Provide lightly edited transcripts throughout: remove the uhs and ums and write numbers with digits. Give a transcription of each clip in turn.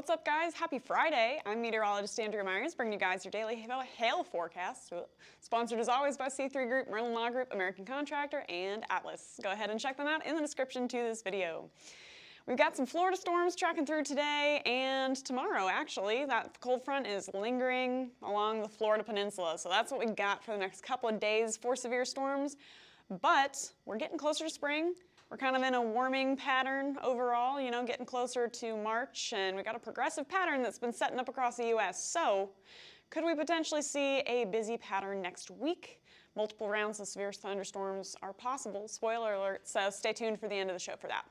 What's up, guys? Happy Friday. I'm meteorologist Andrea Myers, bringing you guys your daily hail forecast. Sponsored as always by C3 Group, Merlin Law Group, American Contractor, and Atlas. Go ahead and check them out in the description to this video. We've got some Florida storms tracking through today and tomorrow, actually. That cold front is lingering along the Florida peninsula, so that's what we got for the next couple of days for severe storms. But we're getting closer to spring. We're kind of in a warming pattern overall, you know, getting closer to March, and we got a progressive pattern that's been setting up across the U.S. So could we potentially see a busy pattern next week? Multiple rounds of severe thunderstorms are possible. Spoiler alert, so stay tuned for the end of the show for that.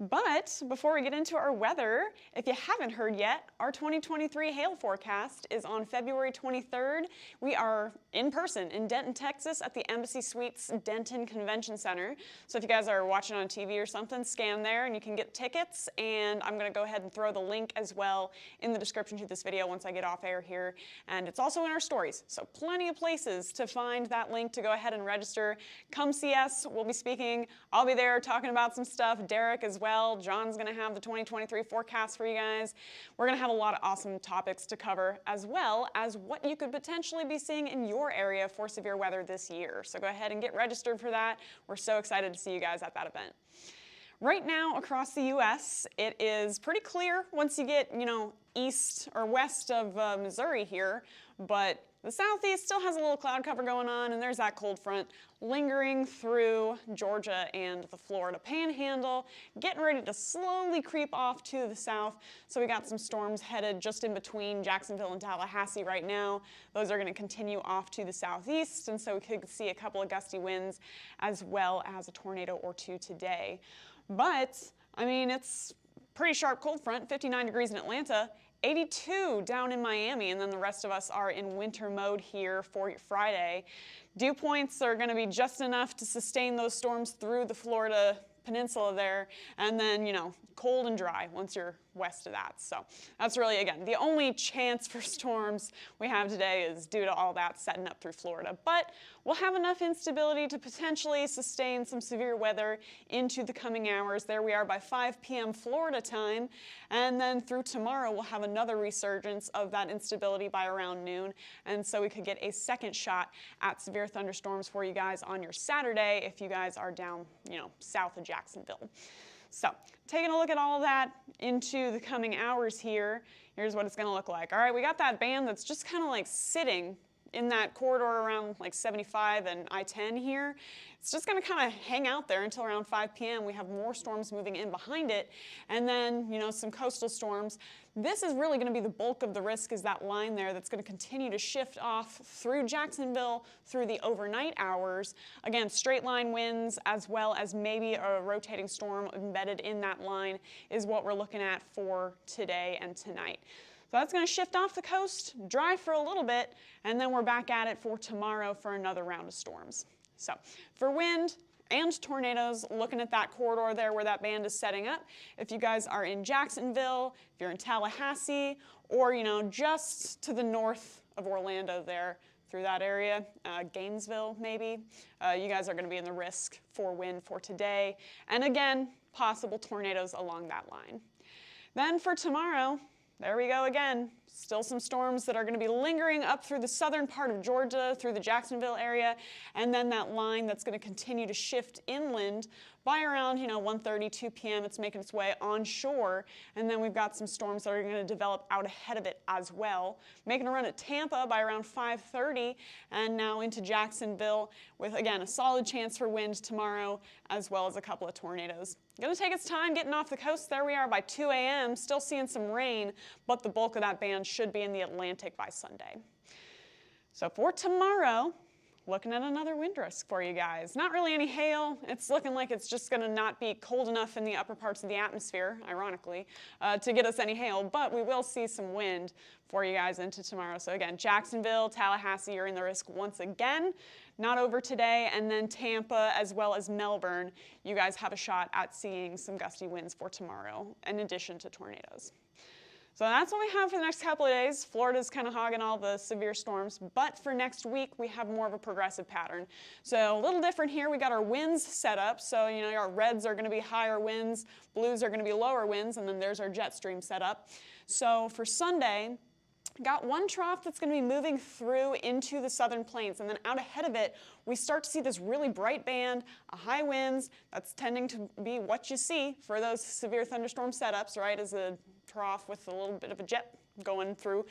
But before we get into our weather, if you haven't heard yet, our 2023 hail forecast is on February 23rd. We are in person in Denton, Texas at the Embassy Suites Denton Convention Center. So if you guys are watching on TV or something, scan there and you can get tickets. And I'm going to go ahead and throw the link as well in the description to this video once I get off air here. And it's also in our stories. So plenty of places to find that link to go ahead and register. Come see us. We'll be speaking. I'll be there talking about some stuff. Derek as well. John's going to have the 2023 forecast for you guys. We're going to have a lot of awesome topics to cover, as well as what you could potentially be seeing in your area for severe weather this year. So go ahead and get registered for that. We're so excited to see you guys at that event. Right now across the U.S., it is pretty clear once you get, east or west of Missouri here, but the southeast still has a little cloud cover going on, and there's that cold front lingering through Georgia and the Florida Panhandle, getting ready to slowly creep off to the south. So we got some storms headed just in between Jacksonville and Tallahassee right now. Those are going to continue off to the southeast, and so we could see a couple of gusty winds as well as a tornado or two today. But, I mean, it's pretty sharp cold front, 59 degrees in Atlanta, 82 down in Miami, and then the rest of us are in winter mode here for Friday. Dew points are going to be just enough to sustain those storms through the Florida peninsula there, and then, cold and dry once you're west of that. So that's really, again, the only chance for storms we have today is due to all that setting up through Florida. But we'll have enough instability to potentially sustain some severe weather into the coming hours. There we are by 5 p.m. Florida time, and then through tomorrow we'll have another resurgence of that instability by around noon, and so we could get a second shot at severe thunderstorms for you guys on your Saturday if you guys are down, south of Jacksonville. So, taking a look at all of that into the coming hours here, here's what it's going to look like. All right, we got that band that's just kind of like sitting in that corridor around like 75 and I-10 here. It's just going to kind of hang out there until around 5 p.m. We have more storms moving in behind it, and then, some coastal storms. This is really going to be the bulk of the risk, is that line there that's going to continue to shift off through Jacksonville through the overnight hours. Again, straight line winds as well as maybe a rotating storm embedded in that line is what we're looking at for today and tonight. So that's going to shift off the coast, dry for a little bit, and then we're back at it for tomorrow for another round of storms. So for wind and tornadoes, looking at that corridor there where that band is setting up, if you guys are in Jacksonville, if you're in Tallahassee, or just to the north of Orlando there through that area, Gainesville maybe, you guys are going to be in the risk for wind for today. And again, possible tornadoes along that line. Then for tomorrow, there we go again. Still some storms that are going to be lingering up through the southern part of Georgia, through the Jacksonville area, and then that line that's going to continue to shift inland by around, 1:30, 2 p.m. It's making its way onshore, and then we've got some storms that are going to develop out ahead of it as well, making a run at Tampa by around 5:30, and now into Jacksonville with, again, a solid chance for wind tomorrow, as well as a couple of tornadoes. Going to take its time getting off the coast. There we are by 2 a.m., still seeing some rain, but the bulk of that band should be in the Atlantic by Sunday. So for tomorrow, looking at another wind risk for you guys. Not really any hail. It's looking like it's just going to not be cold enough in the upper parts of the atmosphere, ironically, to get us any hail, but we will see some wind for you guys into tomorrow. So again, Jacksonville, Tallahassee are in the risk once again. Not over today, and then Tampa as well as Melbourne, you guys have a shot at seeing some gusty winds for tomorrow, in addition to tornadoes. So that's what we have for the next couple of days. Florida's kind of hogging all the severe storms, but for next week, we have more of a progressive pattern. So a little different here. We got our winds set up. So, our reds are going to be higher winds, blues are going to be lower winds, and then there's our jet stream set up. So for Sunday, got one trough that's going to be moving through into the southern plains, and then out ahead of it, we start to see this really bright band of high winds. That's tending to be what you see for those severe thunderstorm setups, right, as a trough with a little bit of a jet going through.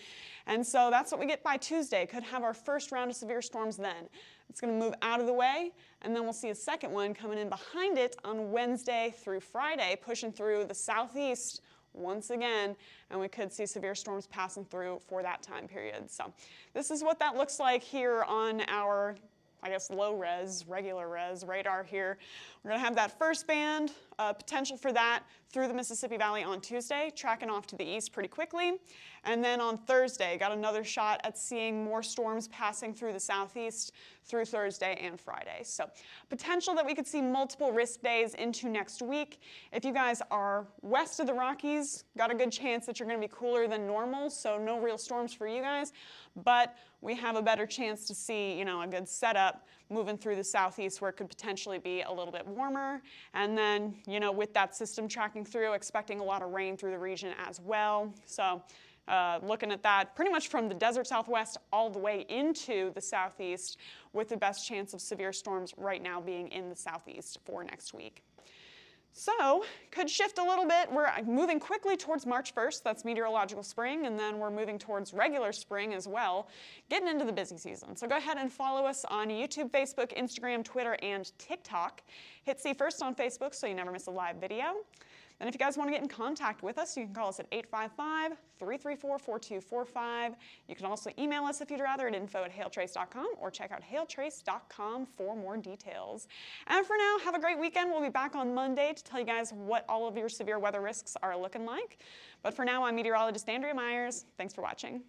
And so that's what we get by Tuesday. Could have our first round of severe storms then. It's going to move out of the way, and then we'll see a second one coming in behind it on Wednesday through Friday, pushing through the southeast once again, and we could see severe storms passing through for that time period. So this is what that looks like here on our, I guess, low res, regular res radar here. We're going to have that first band, potential for that through the Mississippi Valley on Tuesday, tracking off to the east pretty quickly. And then on Thursday, got another shot at seeing more storms passing through the southeast through Thursday and Friday. So potential that we could see multiple risk days into next week. If you guys are west of the Rockies, got a good chance that you're going to be cooler than normal, so no real storms for you guys. But we have a better chance to see, a good setup moving through the southeast where it could potentially be a little bit warmer. And then, with that system tracking through, expecting a lot of rain through the region as well. So looking at that pretty much from the desert southwest all the way into the southeast, with the best chance of severe storms right now being in the southeast for next week. So, could shift a little bit. We're moving quickly towards March 1st, that's meteorological spring, and then we're moving towards regular spring as well, getting into the busy season. So go ahead and follow us on YouTube, Facebook, Instagram, Twitter, and TikTok. Hit See First on Facebook so you never miss a live video. And if you guys want to get in contact with us, you can call us at 855-334-4245. You can also email us if you'd rather at info@hailtrace.com, or check out hailtrace.com for more details. And for now, have a great weekend. We'll be back on Monday to tell you guys what all of your severe weather risks are looking like. But for now, I'm meteorologist Andrea Myers. Thanks for watching.